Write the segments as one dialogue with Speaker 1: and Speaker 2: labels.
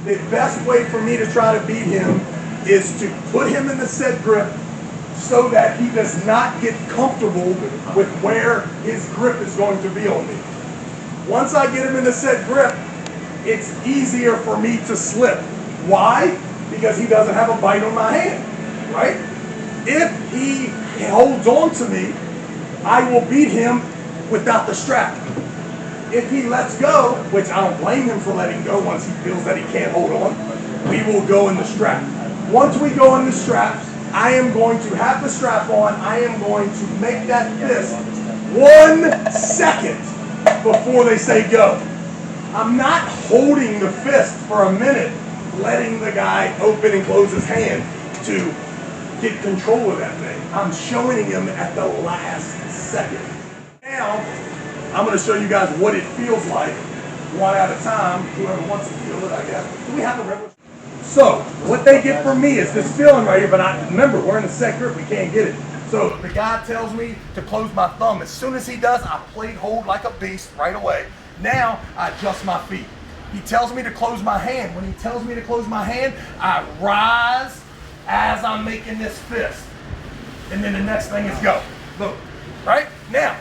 Speaker 1: the best way for me to try to beat him is to put him in the set grip so that he does not get comfortable with where his grip is going to be on me. Once I get him in the set grip, it's easier for me to slip. Why? Because he doesn't have a bite on my hand, right? If he holds on to me, I will beat him without the strap. If he lets go, which I don't blame him for letting go once he feels that he can't hold on, we will go in the strap. Once we go in the straps, I am going to have the strap on. I am going to make that fist 1 second before they say go. I'm not holding the fist for a minute, letting the guy open and close his hand to get control of that thing. I'm showing him at the last second. Now, I'm going to show you guys what it feels like, one at a time. Whoever wants to feel it, I guess. Do we have a regular? So, what they get from me is this feeling right here, but remember, we're in the set grip, we can't get it. So, the guy tells me to close my thumb. As soon as he does, I plate hold like a beast right away. Now, I adjust my feet. He tells me to close my hand. When he tells me to close my hand, I rise as I'm making this fist. And then the next thing is go. Boom. Right? Now,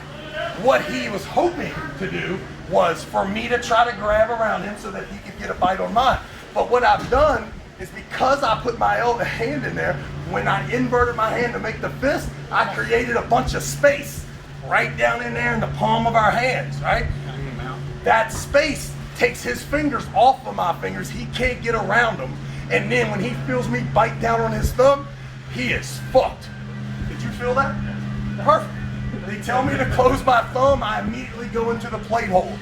Speaker 1: what he was hoping to do was for me to try to grab around him so that he could get a bite on mine. But what I've done is because I put my hand in there, when I inverted my hand to make the fist, I created a bunch of space right down in there in the palm of our hands, right? That space takes his fingers off of my fingers. He can't get around them. And then when he feels me bite down on his thumb, he is fucked. Did you feel that? Perfect. They tell me to close my thumb, I immediately go into the plate hold.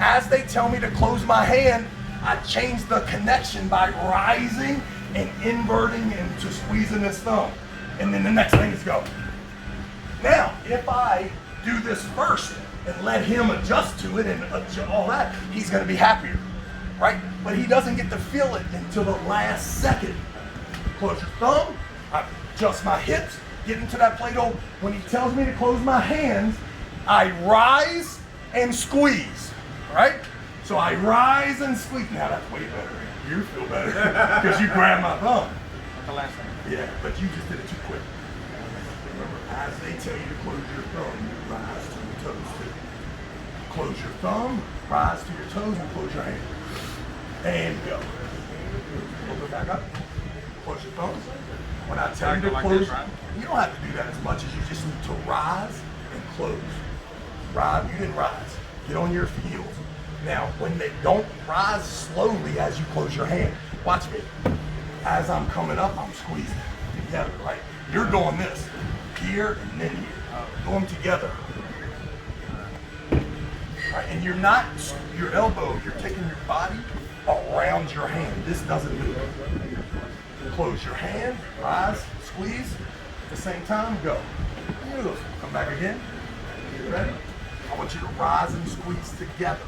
Speaker 1: As they tell me to close my hand, I change the connection by rising and inverting into squeezing his thumb. And then the next thing is go. Now, if I do this first and let him adjust to it and all that, he's gonna be happier, right? But he doesn't get to feel it until the last second. Close your thumb, I adjust my hips, get into that plate hold. When he tells me to close my hands, I rise and squeeze, right? So I rise and squeeze. Now that's way better. You feel better because you grabbed my thumb.
Speaker 2: The last thing.
Speaker 1: Yeah, but you just did it too quick. Remember, as they tell you to close your thumb, you rise to your toes too. Close your thumb, rise to your toes, and close your hand. And go. Open it back up. Close your thumb. When I tell you to close, you don't have to do that as much as you just need to rise and close. Rise, you didn't rise. Get on your heels. Now, when they don't rise slowly as you close your hand, watch me. As I'm coming up, I'm squeezing together, right? You're doing this here and then here. Do them together. Right? And you're not, your elbow, you're taking your body around your hand. This doesn't move. Close your hand, rise, squeeze. At the same time, go. Beautiful. Come back again. You ready? I want you to rise and squeeze together.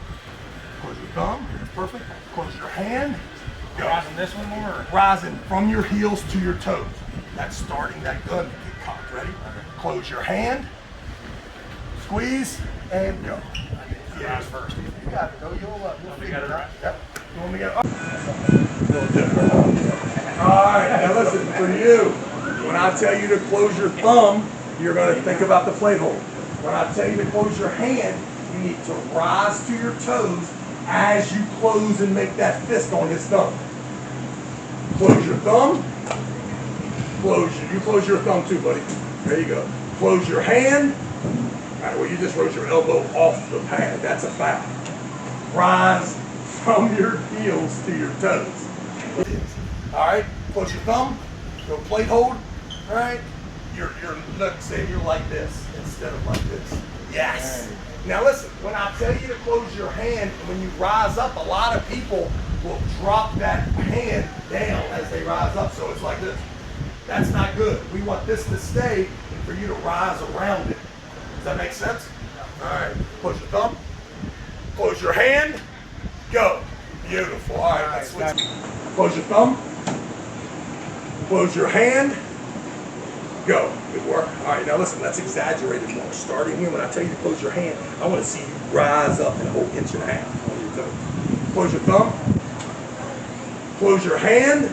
Speaker 1: Close your thumb, that's perfect. Close your hand, go.
Speaker 2: Rising this one more? Or?
Speaker 1: Rising from your heels to your toes. That's starting that gun to get cocked. Ready? Close your hand, squeeze, and go.
Speaker 2: Yeah, rise first.
Speaker 1: You got it, though. You'll figure it out. Yep. You want me to get up? Alright, now listen, for you, when I tell you to close your thumb, you're going to think about the plate hold. When I tell you to close your hand, you need to rise to your toes as you close and make that fist on his thumb. Close your thumb. You close your thumb too, buddy. There you go. Close your hand. All right, well, you just rose your elbow off the pad. That's a foul. Rise from your heels to your toes. All right, close your thumb. Go plate hold. All right. Look, say you're like this instead of like this. Yes. Now listen, when I tell you to close your hand, when you rise up, a lot of people will drop that hand down as they rise up, so it's like this. That's not good. We want this to stay and for you to rise around it. Does that make sense? All right, close your thumb, close your hand, go. Beautiful. All right, let's switch. Close your thumb, close your hand, go. Good work. All right, now listen, let's exaggerate it more. Starting here, when I tell you to close your hand, I want to see you rise up in a whole inch and a half on your toes. Close your thumb, Close your hand.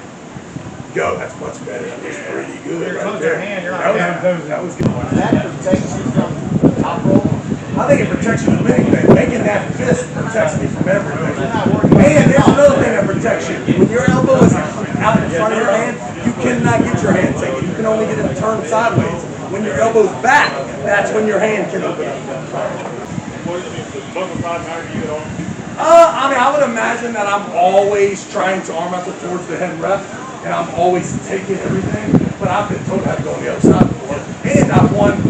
Speaker 1: Go. That's much better. That was pretty good. Right
Speaker 2: Close
Speaker 1: there.
Speaker 2: your hand. You're not
Speaker 1: That was good.
Speaker 3: That protects you from top roll.
Speaker 1: I think it protects you from anything. Making that fist protects me from everything. And there's another thing that protects you. When your elbow is out in front of your hand, you cannot get your hand taken. You can only get it turned sideways. When your elbow's back, that's when your hand can open up. I mean, I would imagine that I'm always trying to arm wrestle towards the head ref, and I'm always taking everything, but I've been told how to go on the other side before. And I've won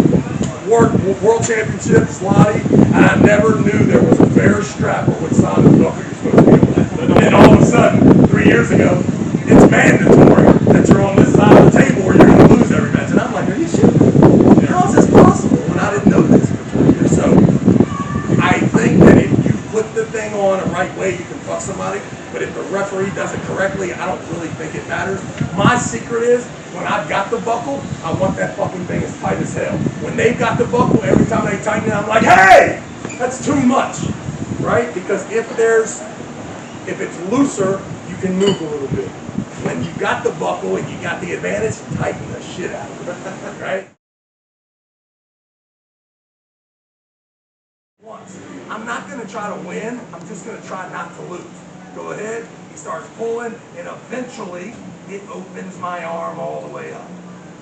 Speaker 1: world championships, Gnarly, and I never knew there was a fair strap on which side of the buckle you're supposed to be on. And then all of a sudden, 3 years ago, it's mandatory that you're on this side of the table or you're going to lose every match. And I'm like, are you sure? How is this possible? And I didn't know this for 20 years. So I think that if you put the thing on the right way, you can fuck somebody. But if the referee does it correctly, I don't really think it matters. My secret is, when I've got the buckle, I want that fucking thing as tight as hell. When they've got the buckle, every time they tighten it, I'm like, hey, that's too much, right? Because if it's looser, you can move a little bit. When you got the buckle and you got the advantage, tighten the shit out of it, right? Once. I'm not going to try to win. I'm just going to try not to lose. Go ahead. He starts pulling, and eventually it opens my arm all the way up.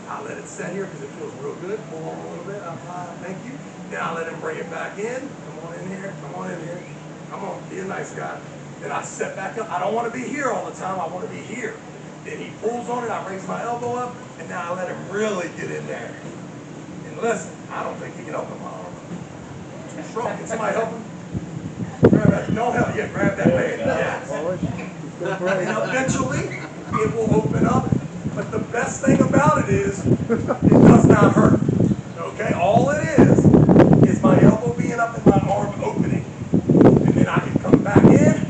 Speaker 1: I'll let it sit here because it feels real good. Pull on a little bit. Thank you. Then I'll let him bring it back in. Come on in here. Come on in here. Come on. Be a nice guy. Then I set back up. I don't want to be here all the time. I want to be here. Then he pulls on it. I raise my elbow up, and now I let him really get in there. And listen, I don't think he can open my arm. Too strong. Can somebody help him? Grab that. Don't help. Yeah, grab that leg. Yes. And eventually, it will open up. But the best thing about it is, it does not hurt. Okay? All it is my elbow being up and my arm opening. And then I can come back in.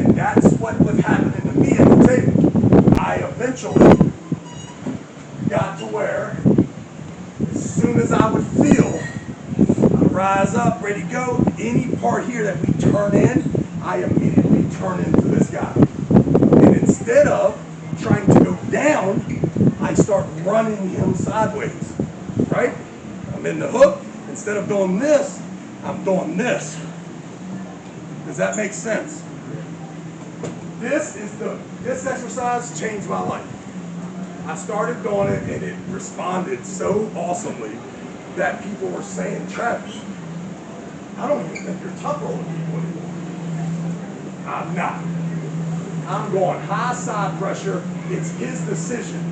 Speaker 1: And that's what was happening to me at the table. I eventually got to where, as soon as I would feel, I rise up, ready to go, any part here that we turn in, I immediately turn into this guy. And instead of trying to go down, I start running him sideways, right? I'm in the hook. Instead of doing this, I'm doing this. Does that make sense? This exercise changed my life. I started doing it and it responded so awesomely that people were saying, Travis, I don't even think you're tough rolling people anymore. I'm not. I'm going high side pressure. It's his decision.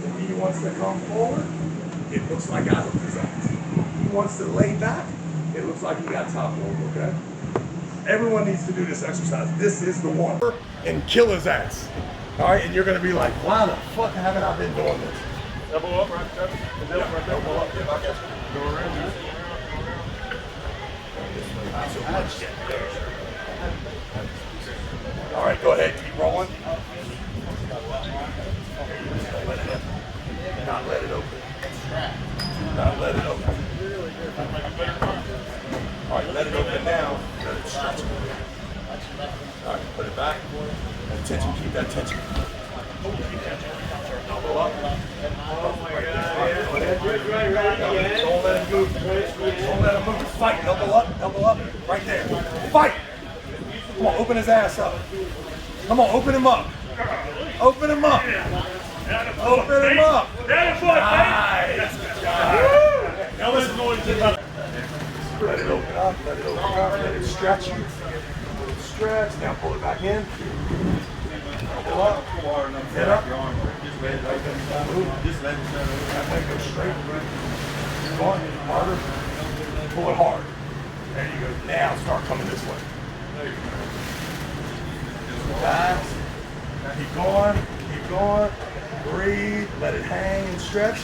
Speaker 1: If he wants to come forward, it looks like I hooked his ass. If he wants to lay back, it looks like he got top rolled, okay? Everyone needs to do this exercise. This is the one. And kill his ass. All right, and you're going to be like, why the fuck haven't I been doing this?
Speaker 2: Elbow up, right, Travis? Elbow up. Go around.
Speaker 1: All right, go ahead, keep rolling. Not let it open. Not let it open. All right, let it open now. Let it stretch. All right, put it back. That tension, keep that tension. Elbow up. Oh my God. Don't let it move. Don't let it move. Fight. Elbow up. Right there. Fight. Come on, open his ass up. Come on, open him up. Open him up. Open him up. Nice. Now listen. Let it open up. Let it open up. Let it stretch. Let it stretch. Now pull it back in. Pull up. Head up. Just let it go straight. Keep going. Harder. Pull it hard. There you go. Now start coming this way. Relax. Keep going. Breathe. Let it hang and stretch.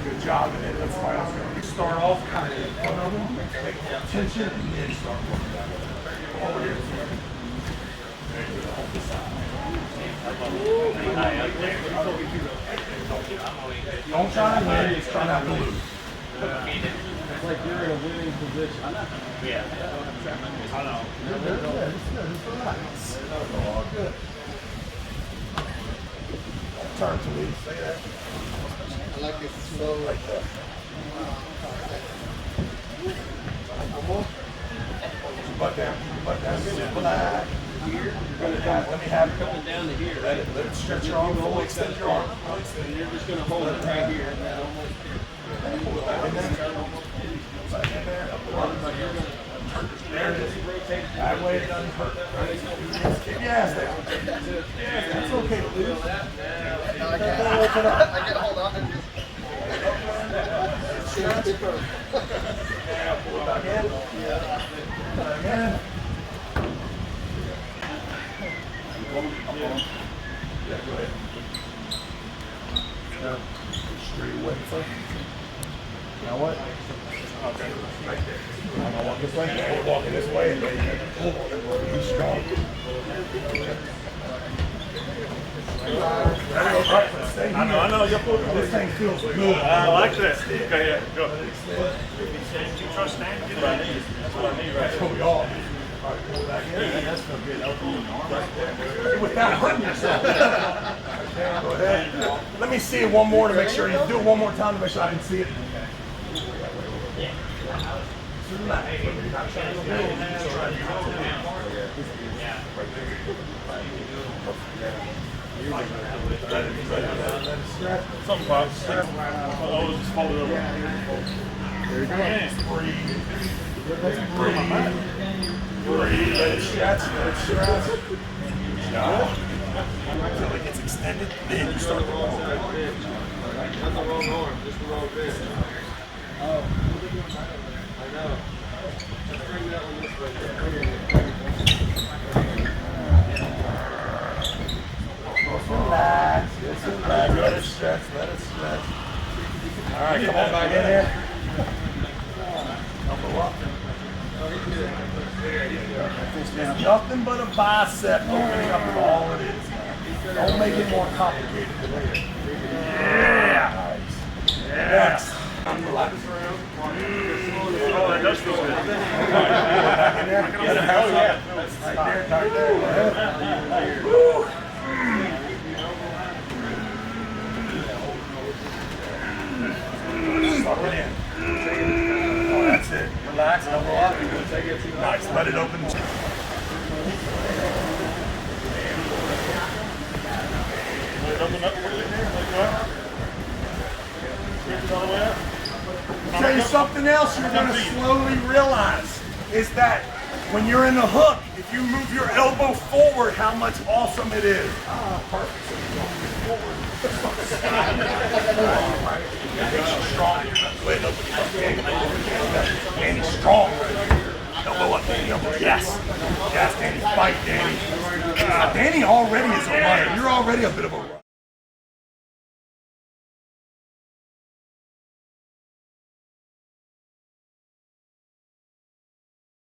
Speaker 1: Good job, and then let's try else go. You start off kind of in front of them, make tension, and then start working back. Over here. There you go. Hold the side. Don't try to win, just try not to lose.
Speaker 3: like you're in a winning position.
Speaker 2: Yeah. I know.
Speaker 1: It's good. It's relax. All good. Turn to me. Say that.
Speaker 3: I like it slow.
Speaker 1: Like that. Butt down. Butt down. Relax. Here. Let me have it.
Speaker 3: Coming down to here.
Speaker 1: Let it stretch your arm. Fully extend your arm.
Speaker 3: And you're just going to hold it right here. And that almost here.
Speaker 1: Pull it back in there. Back in there. There it is. That way it doesn't hurt. Keep your ass down. That's okay, please.
Speaker 3: I can hold on and just.
Speaker 1: Yeah, pull it back in. Back in. Yeah, go ahead. Straight away. Now what? Okay, right there. I'm gonna walk this way. We're walking this way. Be strong.
Speaker 2: I know. You're
Speaker 1: This thing feels good.
Speaker 2: I like this. Okay, yeah, go. You trust standing? That's what I need. That's what I need, right?
Speaker 1: That's what we all need. All right, pull it back in.
Speaker 3: That's so good.
Speaker 1: Without hurting yourself. Go ahead. Let me see it one more to make sure. You do it one more time to make sure I can see it.
Speaker 2: Something pops. Oh, just fold it over.
Speaker 1: There you go. Breathe. Breathe. Let it stretch. Let it stretch. Until it gets extended, then you start to roll.
Speaker 3: That's the wrong arm. Just the wrong fist. Oh. I know. Let's bring that one this way.
Speaker 1: Relax. Just relax. Let it stretch. Let it stretch. All right, come on back in here. Elbow up. It's nothing but a bicep opening up is all it is. Don't make it more complicated than it is. Yeah. Nice. Next. Relax.
Speaker 2: Oh, that does feel good.
Speaker 1: Back in there. Let it house up. Right there. Woo. Suck it in. Oh, that's it. Relax. Elbow up. Nice. Let it open. Tell you something else you're going to slowly realize is that when you're in the hook, if you move your elbow forward, how much awesome it is. Perfect. Forward. Makes you strong. Go ahead, open your up. Danny's strong right here. Elbow up, Danny. Elbow. Yes. Yes, Danny. Fight, Danny. Danny already is a runner. You're already a bit of a